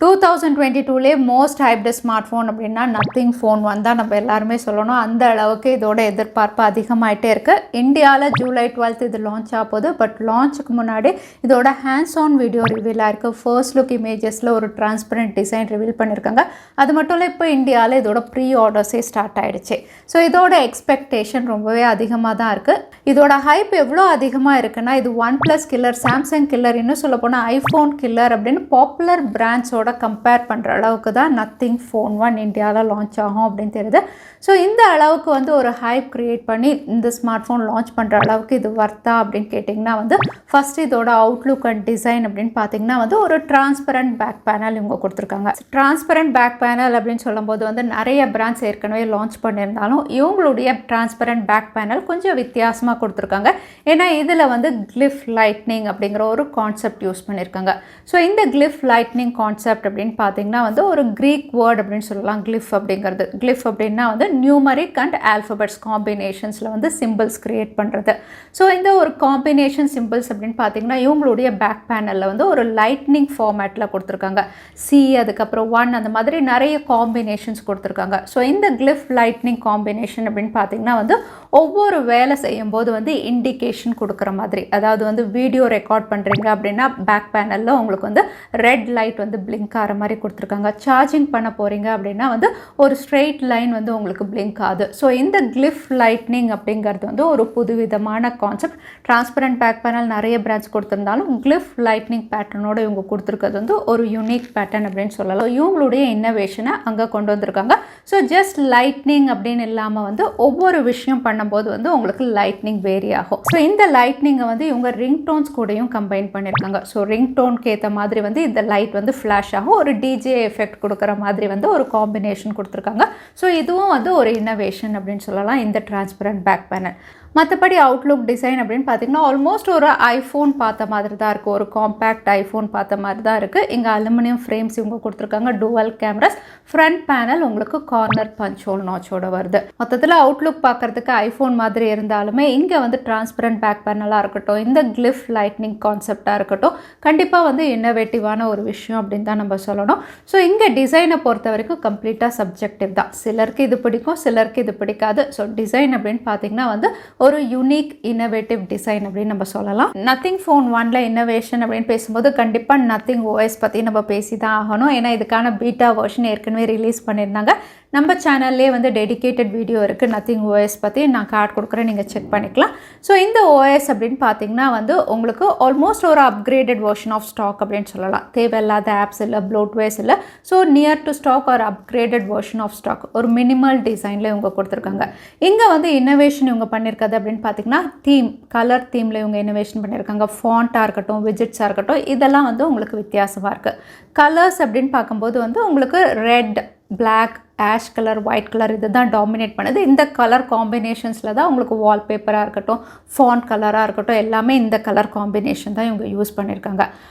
2022 most hyped smart phone அப்படின்னா nothing phone 1 தான் நம்ம எல்லாருமே சொல்லணும். அந்த அளவுக்கு இதோட எதிர்பார்ப்பு அதிகமாகிட்டே இருக்குது. இந்தியாவில் ஜூலை 12 இது லான்ச் ஆக போகுது. பட் லான்ச்சுக்கு முன்னாடி இதோட ஹேண்ட்ஸ் ஆன் வீடியோ ரிவீல் ஆயிருக்கு. ஃபர்ஸ்ட் லுக் இமேஜஸில் ஒரு டிரான்ஸ்பரண்ட் டிசைன் ரிவீல் பண்ணியிருக்காங்க. அது மட்டும் இல்லை, இப்போ இந்தியாவில் இதோட ப்ரீ ஆர்டர்ஸே ஸ்டார்ட் ஆகிடுச்சு. ஸோ இதோட எக்ஸ்பெக்டேஷன் ரொம்பவே அதிகமாக தான் இருக்குது. இதோட ஹைப் எவ்வளோ அதிகமாக இருக்குன்னா, இது OnePlus கில்லர், சாம்சங் கில்லர், இன்னும் சொல்ல போனால் ஐஃபோன் கில்லர் அப்படின்னு பாப்புலர் பிராண்ட்ஸோட கம்பேர் பண்ணுற அளவுக்கு தான் நத்திங் ஃபோன் 1 இந்தியாவில் லான்ச் ஆகும் அப்படின்னு தெரியுது. ஸோ இந்த அளவுக்கு வந்து ஒரு ஹைப் க்ரியேட் பண்ணி இந்த ஸ்மார்ட் ஃபோன் லான்ச் பண்ணுற அளவுக்கு இது வர்த்தா அப்படின்னு கேட்டிங்கன்னா வந்து ஃபர்ஸ்ட் இதோட அவுட்லுக் அண்ட் டிசைன் அப்படின்னு பார்த்தீங்கன்னா வந்து ஒரு டிரான்ஸ்பரண்ட் பேக் பேனல் இவங்க கொடுத்துருக்காங்க. டிரான்ஸ்பரண்ட் பேக் பேனல் அப்படின்னு சொல்லும்போது வந்து நிறைய பிராண்ட்ஸ் ஏற்கனவே லான்ச் பண்ணியிருந்தாலும் இவங்களுடைய டிரான்ஸ்பரண்ட் பேக் பேனல் கொஞ்சம் வித்தியாசமாக கொடுத்துருக்காங்க. ஏன்னா இதில் வந்து கிளிஃப் லைட்னிங் அப்படிங்கிற ஒரு கான்செப்ட் யூஸ் பண்ணியிருக்காங்க. ஸோ இந்த கிளிஃப் லைட்னிங் கான்செப்ட் அப்படின்னு பார்த்தீங்கன்னா வந்து ஒரு கிரீக் வேர்ட் அப்படின்னு சொல்லலாம். கிளிஃப் அப்படிங்கிறது, கிளிஃப் அப்படின்னா வந்து நியூமரிக் அண்ட் ஆல்ஃபபெட்ஸ் காம்பினேஷன்ஸில் வந்து சிம்பிள்ஸ் கிரியேட் பண்ணுறது. ஸோ இந்த ஒரு காம்பினேஷன் சிம்பிள்ஸ் அப்படின்னு பார்த்தீங்கன்னா இவங்களுடைய பேக் பேனலில் வந்து ஒரு லைட்னிங் ஃபார்மேட்டில் கொடுத்துருக்காங்க. C, அதுக்கப்புறம் 1, அந்த மாதிரி நிறைய காம்பினேஷன்ஸ் கொடுத்துருக்காங்க. ஸோ இந்த கிளிஃப் லைட்னிங் காம்பினேஷன் அப்படின்னு பார்த்தீங்கன்னா வந்து ஒவ்வொரு வேலை செய்யும் போது வந்து இண்டிகேஷன் கொடுக்குற மாதிரி, அதாவது வந்து வீடியோ ரெக்கார்ட் பண்ணுறீங்க அப்படின்னா பேக் பேனலில் உங்களுக்கு வந்து ரெட் லைட் வந்து பிளிங்க் ஆகிற மாதிரி கொடுத்துருக்காங்க. சார்ஜிங் பண்ண போகிறீங்க அப்படின்னா வந்து ஒரு ஸ்ட்ரெயிட் லைன் வந்து உங்களுக்கு பிளிங்க் ஆகுது. ஸோ இந்த கிளிஃப் லைட்னிங் அப்படிங்கிறது வந்து ஒரு புதுவிதமான கான்செப்ட். டிரான்ஸ்பரண்ட் பேக் பேனல் நிறைய பிராண்ட்ஸ் கொடுத்துருந்தாலும் கிளிஃப் லைட்னிங் பேட்டர்னோட இவங்க கொடுத்துருக்கிறது வந்து ஒரு யூனிக் பேட்டர்ன் அப்படின்னு சொல்லலாம். இவங்களுடைய இன்னோவேஷனை அங்கே கொண்டு வந்திருக்காங்க. ஸோ ஜஸ்ட் லைட்னிங் அப்படின்னு இல்லாமல் வந்து ஒவ்வொரு விஷயம் பண்ணும்போது வந்து உங்களுக்கு லைட்னிங் வேரி ஆகும். ஸோ இந்த லைட்னிங்கை வந்து இவங்க ரிங்டோன்ஸ் கூடயும் கம்பைன் பண்ணியிருக்காங்க. ஸோ ரிங்டோனுக்கு ஏற்ற மாதிரி வந்து இந்த லைட் வந்து ஃப்ளாஷ் ஆகும், ஒரு டிஜே எஃபெக்ட் கொடுக்குற மாதிரி வந்து ஒரு காம்பினேஷன் கொடுத்துருக்காங்க. ஸோ இதுவும் வந்து ஒரு இன்னோவேஷன் அப்படின்னு சொல்லலாம் இந்த டிரான்ஸ்பரண்ட் பேக் பேனல். மற்றபடி அவுட்லுக் டிசைன் அப்படின்னு பார்த்தீங்கன்னா ஆல்மோஸ்ட் ஒரு ஐஃபோன் பார்த்த மாதிரி தான் இருக்குது. ஒரு காம்பேக்ட் ஐஃபோன் பார்த்த மாதிரி தான் இருக்குது. இங்கே அலுமினியம் ஃப்ரேம்ஸ் இவங்க கொடுத்துருக்காங்க. டுவல் கேமராஸ், ஃப்ரண்ட் பேனல் உங்களுக்கு கார்னர் பஞ்ச் ஹோல் நாச்சோட வருது. மொத்தத்தில் அவுட்லுக் பார்க்குறதுக்கு ஐஃபோன் மாதிரி இருந்தாலுமே இங்கே வந்து டிரான்ஸ்பரண்ட் பேக் பேனலாக இருக்கட்டும், இந்த கிளிஃப் லைட்னிங் கான்செப்டாக இருக்கட்டும், கண்டிப்பாக வந்து இன்னோவேட்டிவான ஒரு விஷயம் அப்படின்னு தான் நம்ம சொல்லணும். ஸோ இங்கே டிசைனை பொறுத்த வரைக்கும் கம்ப்ளீட்டாக சப்ஜெக்டிவ் தான். சிலருக்கு இது பிடிக்கும், சிலருக்கு இது பிடிக்காது. ஸோ டிசைன் அப்படின்னு பார்த்தீங்கன்னா வந்து ஒரு யூனிக் இன்னோவேட்டிவ் டிசைன் அப்படின்னு நம்ம சொல்லலாம். நத்திங் ஃபோன் 1ல இன்னோவேஷன் அப்படின்னு பேசும்போது கண்டிப்பாக நத்திங் OS பற்றி நம்ம பேசி தான் ஆகணும். ஏன்னா இதுக்கான பீட்டா வெர்ஷன் ஏற்கனவே ரிலீஸ் பண்ணியிருந்தாங்க. நம்ம சேனல்லே வந்து டெடிக்கேட்டட் வீடியோ இருக்குது நத்திங் OS பற்றி, நான் கார்டு கொடுக்குறேன், நீங்கள் செக் பண்ணிக்கலாம். ஸோ இந்த OS அப்படின்னு பார்த்தீங்கன்னா வந்து உங்களுக்கு ஆல்மோஸ்ட் ஒரு அப்கிரேடட் வெர்ஷன் ஆஃப் ஸ்டாக் அப்படின்னு சொல்லலாம். தேவையில்லாத ஆப்ஸ் இல்லை, ப்ளோட்வேர்ஸ் இல்லை. ஸோ நியர் டு ஸ்டாக் ஒரு அப்கிரேடட் வெர்ஷன் ஆஃப் ஸ்டாக், ஒரு மினிமல் டிசைனில் இவங்க கொடுத்துருக்காங்க. இங்கே வந்து இன்னோவேஷன் இவங்க பண்ணியிருக்காது அப்படின்னு பார்த்தீங்கன்னா தீம், கலர் தீமில் இவங்க இன்னோவேஷன் பண்ணியிருக்காங்க. ஃபாண்ட்டாக இருக்கட்டும், விஜெட்ஸாக இருக்கட்டும், இதெல்லாம் வந்து உங்களுக்கு வித்தியாசமாக இருக்குது. கலர்ஸ் அப்படின்னு பார்க்கும்போது வந்து உங்களுக்கு red, black, ash colour, white colour இது தான் டாமினேட் பண்ணுது. இந்த கலர் காம்பினேஷன்ஸில் தான் உங்களுக்கு வால்பேப்பராக இருக்கட்டும், ஃபாண்ட் கலராக இருக்கட்டும், எல்லாமே இந்த கலர் காம்பினேஷன் தான் இவங்க யூஸ் பண்ணியிருக்காங்க.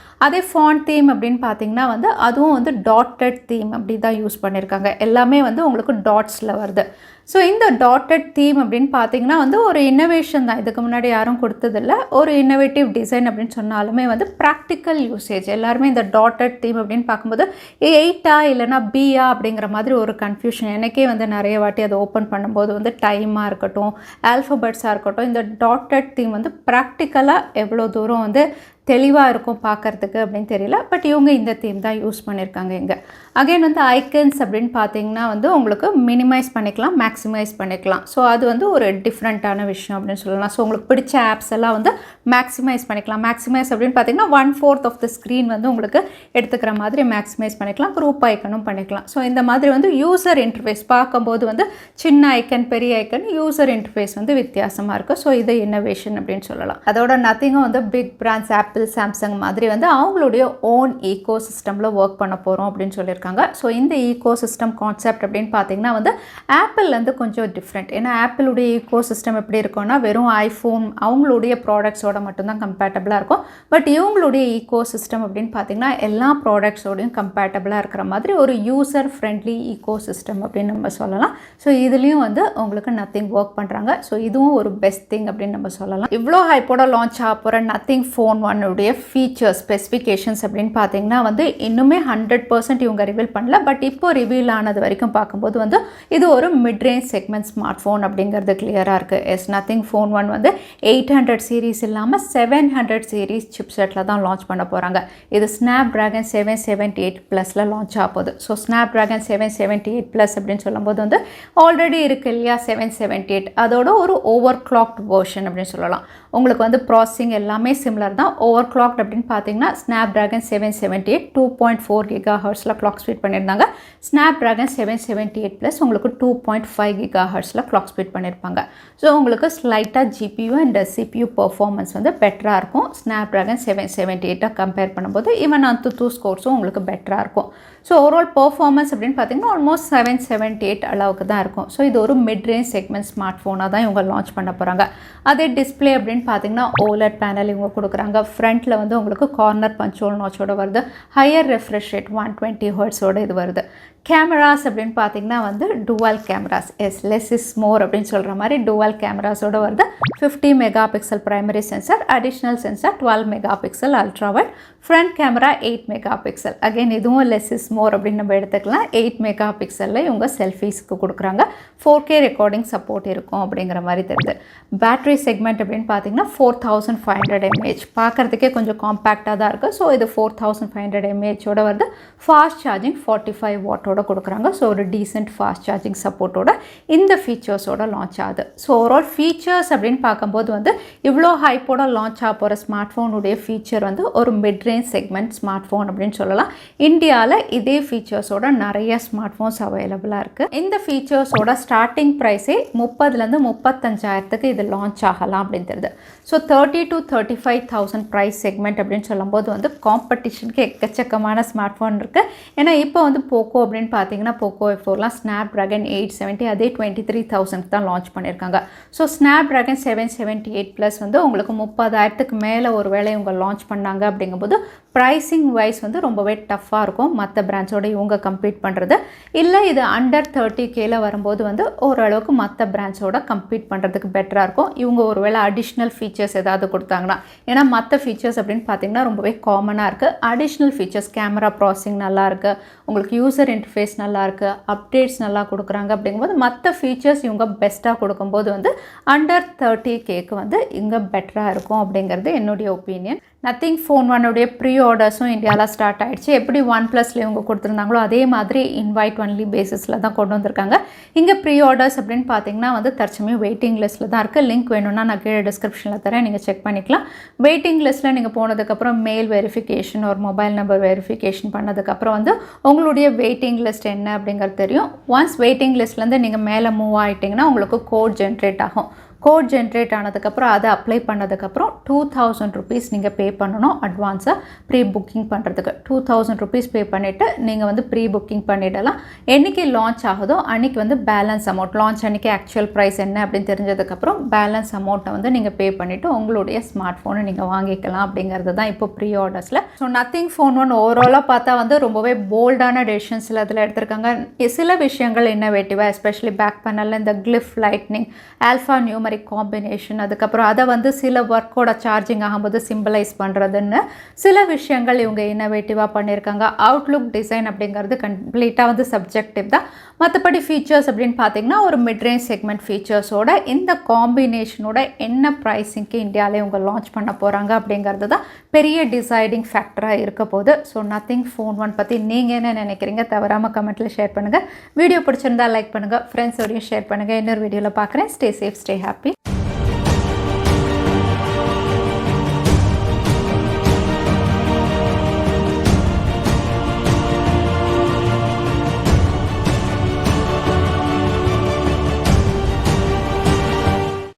அதே ஃபாண்ட் தீம் அப்படின்னு பார்த்தீங்கன்னா வந்து அதுவும் வந்து டாட்டட் தீம் அப்படி தான் யூஸ் பண்ணியிருக்காங்க. எல்லாமே வந்து உங்களுக்கு டாட்ஸில் வருது. ஸோ இந்த டாட்டட் தீம் அப்படின்னு பார்த்தீங்கன்னா வந்து ஒரு இன்னோவேஷன் தான். இதுக்கு முன்னாடி யாரும் கொடுத்ததில்ல. ஒரு இன்னோவேட்டிவ் டிசைன் அப்படின்னு சொன்னாலுமே வந்து ப்ராக்டிக்கல் யூசேஜ். எல்லாருமே இந்த டாட்டட் தீம் அப்படின்னு பார்க்கும்போது 8ஆ இல்லைனா பிஆ அப்படிங்கிற மாதிரி ஒரு கன்ஃபியூஷன். எனக்கே வந்து நிறைய வாட்டி அதை ஓப்பன் பண்ணும்போது வந்து டைமாக இருக்கட்டும், ஆல்ஃபபெட்ஸாக இருக்கட்டும், இந்த டாட்டட் தீம் வந்து ப்ராக்டிக்கலாக எவ்வளோ தூரம் வந்து தெளிவாக இருக்கும் பார்க்குறதுக்கு அப்படின்னு தெரியல. பட் இவங்க இந்த தீம் தான் யூஸ் பண்ணியிருக்காங்க. இங்கே அகைன் வந்து ஐக்கன்ஸ் அப்படின்னு பார்த்தீங்கன்னா வந்து உங்களுக்கு மினிமைஸ் பண்ணிக்கலாம், மேக்ஸிமைஸ் பண்ணிக்கலாம். ஸோ அது வந்து ஒரு டிஃப்ரெண்ட்டான விஷயம் அப்படின்னு சொல்லலாம். ஸோ உங்களுக்கு பிடிச்ச ஆப்ஸ் எல்லாம் வந்து மேக்ஸிமைஸ் பண்ணிக்கலாம். மேக்ஸிமைஸ் அப்படின்னு பார்த்தீங்கன்னா 1/4 ஆஃப் த ஸ்க்ரீன் வந்து உங்களுக்கு எடுத்துக்கிற மாதிரி மேக்ஸிமைஸ் பண்ணிக்கலாம். குரூப் ஐக்கனும் பண்ணிக்கலாம். ஸோ இந்த மாதிரி வந்து யூசர் இன்டர்ஃபேஸ் பார்க்கும்போது வந்து சின்ன ஐக்கன், பெரிய ஐக்கன், யூசர் இன்டர்ஃபேஸ் வந்து வித்தியாசமாக இருக்குது. ஸோ இது இன்னோவேஷன் அப்படின்னு சொல்லலாம். அதோட நத்திங்கும் வந்து பிக் பிராண்ட்ஸ் ஆப்பிள், சாம்சங் மாதிரி வந்து அவங்களுடைய ஓன் ஈகோ சிஸ்டமில் ஒர்க் பண்ண போகிறோம் அப்படின்னு சொல்லியிருக்காங்க. ஸோ இந்த ஈகோ சிஸ்டம் கான்செப்ட் அப்படின்னு பார்த்தீங்கன்னா வந்து ஆப்பிள்லேருந்து கொஞ்சம் டிஃப்ரெண்ட். ஏன்னா ஆப்பிளுடைய ஈகோ சிஸ்டம் எப்படி இருக்கும்னா வெறும் ஐஃபோன் அவங்களுடைய ப்ராடக்ட்ஸோட மட்டும்தான் கம்பேட்டபிளாக இருக்கும். பட் இவங்களுடைய ஈகோ சிஸ்டம் அப்படின்னு பார்த்தீங்கன்னா எல்லா ப்ராடக்ட்ஸோடையும் கம்பேட்டபிளாக இருக்கிற மாதிரி ஒரு யூசர் ஃப்ரெண்ட்லி ஈகோ சிஸ்டம் அப்படின்னு நம்ம சொல்லலாம். ஸோ இதுலேயும் வந்து உங்களுக்கு நத்திங் ஒர்க் பண்ணுறாங்க. ஸோ இதுவும் ஒரு பெஸ்ட் திங் அப்படின்னு நம்ம சொல்லலாம். இவ்வளோ ஹைப்போட லான்ச் ஆக போகிற நத்திங் ஃபோன் 1 உடைய ஃபீச்சர்ஸ் ஸ்பெசிஃபிகேஷன்ஸ் அப்படின்னு பார்த்தீங்கன்னா வந்து இன்னுமே 100% இவங்க ரிவீல் பண்ணல. பட் இப்போ ரிவீல் ஆனது வரைக்கும் பார்க்கும்போது வந்து இது ஒரு mid range segment smart phone அப்படிங்கிறது கிளியராக இருக்குது. எஸ் நத்திங் ஃபோன் 1 வந்து 800 சீரீஸ் இல்லாமல் 700 சீரீஸ் சிப்செட்டில் தான் லான்ச் பண்ண போகிறாங்க. இது Snapdragon 778 ப்ளஸில் லான்ச் ஆக போகுது. ஸோ Snapdragon 778 ப்ளஸ் அப்படின்னு சொல்லும்போது வந்து ஆல்ரெடி இருக்குது இல்லையா 778, அதோட ஒரு ஓவர் கிளாக்ட் வெர்ஷன் அப்படின்னு சொல்லலாம். உங்களுக்கு வந்து ப்ராசஸிங் எல்லாமே சிமிலர் தான். ஓவர் கிளாக்ட் அப்படின்னு பார்த்தீங்கன்னா Snapdragon 778 2.4 GHzல கிளாக் ஸ்பீட் பண்ணியிருந்தாங்க. Snapdragon 778 ப்ளஸ் உங்களுக்கு 2.5 GHzல கிளாக் ஸ்பீட் பண்ணியிருப்பாங்க. ஸோ உங்களுக்கு ஸ்லைட்டாக GPU அண்ட் CPU பர்ஃபார்மன்ஸ் வந்து பெட்டராக இருக்கும். Snapdragon 778 கம்பேர் பண்ணும்போது ஈவன் Antutu ஸ்கோர்ஸும் உங்களுக்கு பெட்டராக இருக்கும். ஸோ ஓவரால் பர்ஃபார்மன்ஸ் அப்படின்னு பார்த்தீங்கன்னா ஆல்மோஸ்ட் 778 அளவுக்கு தான் இருக்கும். ஸோ இது ஒரு மிட் ரேஞ்ச் செக்மெண்ட் ஸ்மார்ட் ஃபோனாக தான் இவங்க லான்ச் பண்ண போகிறாங்க. அதே டிஸ்பிளே அப்படின்னு பார்த்தீங்கன்னா OLED பேனல் இவங்க கொடுக்குறாங்க. ஃப்ரண்ட்டில் வந்து உங்களுக்கு கார்னர் பஞ்ச்-ஹோல் நாச்சோட வருது. ஹையர் ரெஃப்ரெஷ் ரேட் 120 ஹெர்ட்ஸோட இது வருது. கேமராஸ் அப்படின்னு பார்த்தீங்கன்னா வந்து dual cameras, less is more அப்படின்னு சொல்கிற மாதிரி டுவல் கேமராஸோடு வருது. 50 megapixel primary sensor, additional sensor 12 megapixel ultrawide, front camera 8 megapixel. Again இதுவும் லெஸ் இஸ் மோர் அப்படின்னு நம்ம எடுத்துக்கலாம். 8 மெகா பிக்சலில் இவங்க செல்ஃபீஸ்க்கு கொடுக்குறாங்க. 4K ரெக்கார்டிங் சப்போர்ட் இருக்கும் அப்படிங்கிற மாதிரி தெரியுது. பேட்டரி செக்மெண்ட் அப்படின்னு பார்த்தீங்கன்னா 4500 mAh, பார்க்குறதுக்கே கொஞ்சம் காம்பேக்டாக தான் இருக்குது. ஸோ இது 4500 mAhோட வருது. ஃபாஸ்ட் சார்ஜிங் 45 வாட்டோட கொடுக்குறாங்க. ஸோ ஒரு டீசென்ட் ஃபாஸ்ட் சார்ஜிங் சப்போர்ட்டோட இந்த ஃபீச்சர்ஸோட லான்ச் ஆகுது. ஸோ ஓவரால் ஃபீச்சர்ஸ் அப்படின்னு பார்க்கும்போது வந்து இவ்வளோ ஹைப்போட லான்ச் ஆக போகிற ஸ்மார்ட் ஃபோனுடைய ஃபீச்சர் வந்து ஒரு mid range segment smart phone அப்படின்னு சொல்லலாம். இந்தியாவில் இதே ஃபீச்சர்ஸோட நிறைய ஸ்மார்ட் ஃபோன்ஸ் அவைலபிளாக இருக்குது. இந்த ஃபீச்சர்ஸோட ஸ்டார்டிங் ப்ரைஸே 30,000 to 35,000 இது லான்ச் ஆகலாம் அப்படின்னு தெரியுது. ஸோ 30,000 to 35,000 ப்ரைஸ் செக்மெண்ட் அப்படின்னு சொல்லும்போது வந்து காம்படிஷனுக்கு எக்கச்சக்கமான ஸ்மார்ட் ஃபோன் இருக்குது. ஏன்னா இப்போ வந்து போக்கோ அப்படின்னு பார்த்தீங்கன்னா போக்கோ F4லாம் Snapdragon 870 அதே 23,000 தான் லான்ச் பண்ணியிருக்காங்க. ஸோ Snapdragon 778 ப்ளஸ் வந்து உங்களுக்கு 30,000க்கு மேலே ஒரு வேளை இவங்க லான்ச் பண்ணாங்க அப்படிங்கும்போது ப்ரைஸிங் வைஸ் வந்து ரொம்பவே டஃப்பாக இருக்கும் மற்ற பிராண்ட்ஸோட இவங்க கம்பீட் பண்ணுறது. இல்லை இது அண்டர் 30Kல வரும்போது வந்து ஓரளவுக்கு மற்ற பிராண்ட்ஸோட கம்பீட் பண்ணுறதுக்கு பெட்டராக இருக்கும். இவங்க ஒரு வேளை அடிஷ்னல் ஃபீச்சர்ஸ் ஏதாவது கொடுத்தாங்கன்னா, ஏன்னா மற்ற ஃபீச்சர்ஸ் அப்படின்னு பார்த்தீங்கன்னா ரொம்பவே காமனாக இருக்குது. அடிஷ்னல் ஃபீச்சர்ஸ் கேமரா ப்ராசஸிங் நல்லா இருக்குது, உங்களுக்கு யூசர் இன்டர்ஃபேஸ் நல்லா இருக்குது, அப்டேட்ஸ் நல்லா கொடுக்குறாங்க அப்படிங்கும்போது மற்ற ஃபீச்சர்ஸ் இவங்க பெஸ்ட்டாக கொடுக்கும்போது வந்து அண்டர் 30Kக்கு வந்து இங்கே பெட்டராக இருக்கும் அப்படிங்கிறது என்னுடைய ஒப்பீனியன். நத்திங் ஃபோன் 1 ப்ரீ ஆர்டர்ஸும் இந்தியாவில் ஸ்டார்ட் ஆகிடுச்சு. எப்படி OnePlusல இவங்க கொடுத்துருந்தாங்களோ அதே மாதிரி இன்வைட் ஒன்லி பேசிஸில் தான் கொண்டு வந்திருக்காங்க. இங்கே ப்ரீ ஆர்டர்ஸ் அப்படின்னு பார்த்தீங்கன்னா வந்து தற்சமயம் வெயிட்டிங் லிஸ்ட்டில் தான் இருக்குது. லிங்க் வேணும்னா நான் கீழே டிஸ்கிரிப்ஷனில் தரேன், நீங்கள் செக் பண்ணிக்கலாம். வெயிட்டிங் லிஸ்ட்டில் நீங்கள் போனதுக்கப்புறம் மெயில் வெரிஃபிகேஷன் ஒரு மொபைல் நம்பர் வெரிஃபிகேஷன் பண்ணதுக்கப்புறம் வந்து உங்களுடைய வெயிட்டிங் லிஸ்ட் என்ன அப்படிங்கிறது தெரியும். ஒன்ஸ் வெயிட்டிங் லிஸ்ட்லேருந்து நீங்கள் மேலே மூவ் ஆகிட்டிங்கன்னா உங்களுக்கு கோட் ஜென்ரேட் ஆகும். கோட் ஜென்ரேட் ஆனதுக்கப்புறம் அதை அப்ளை பண்ணதுக்கப்புறம் 2000 rupees நீங்கள் பே பண்ணணும் அட்வான்ஸாக ப்ரீ புக்கிங் பண்ணுறதுக்கு. 2000 rupees பே பண்ணிவிட்டு நீங்கள் வந்து ப்ரீ புக்கிங் பண்ணிடலாம். என்றைக்கு லான்ச் ஆகுதோ அன்றைக்கி வந்து பேலன்ஸ் அமௌண்ட், லான்ச் அன்றைக்கி ஆக்சுவல் ப்ரைஸ் என்ன அப்படின்னு தெரிஞ்சதுக்கப்புறம் பேலன்ஸ் அமௌண்ட்டை வந்து நீங்கள் பே பண்ணிவிட்டு உங்களுடைய ஸ்மார்ட் ஃபோனை நீங்கள் வாங்கிக்கலாம் அப்படிங்கிறது தான் இப்போ ப்ரீ ஆர்டர்ஸில். ஸோ நத்திங் ஃபோன் 1 ஓவராலாக பார்த்தா வந்து ரொம்பவே போல்டான டெசிஷன்ஸில் அதில் எடுத்திருக்காங்க. சில விஷயங்கள் இன்னோவேட்டிவாக, எஸ்பெஷலி பேக் பேனலில் இந்த Cliff lightning alpha numeric combination, அதுக்கப்புறம் அதை வந்து சில ஒர்க்கோட சார்ஜிங் ஆகும்போது சிம்பிளைஸ் பண்ணுறதுன்னு சில விஷயங்கள் இவங்க இன்னோவேட்டிவாக பண்ணியிருக்காங்க. அவுட்லுக் டிசைன் அப்படிங்கிறது கம்ப்ளீட்டாக வந்து சப்ஜெக்டிவ் தான். மற்றபடி ஃபீச்சர்ஸ் அப்படின்னு பார்த்தீங்கன்னா ஒரு மிட் ரேஞ்ச் செக்மெண்ட் ஃபீச்சர்ஸோட இந்த காம்பினேஷனோட என்ன ப்ரைஸிங்க்கு இந்தியாவிலே இவங்க லான்ச் பண்ண போகிறாங்க அப்படிங்கிறது தான் பெரிய டிசைடிங் ஃபேக்டராக இருக்க போகுது. ஸோ நத்திங் ஃபோன் 1 பற்றி நீங்கள் என்ன நினைக்கிறீங்க தவறாமல் கமெண்ட்டில் ஷேர் பண்ணுங்கள். வீடியோ பிடிச்சிருந்தா லைக் பண்ணுங்கள், ஃப்ரெண்ட்ஸோடையும் ஷேர் பண்ணுங்கள். இன்னொரு வீடியோவில் பார்க்குறேன். Stay safe, stay happy.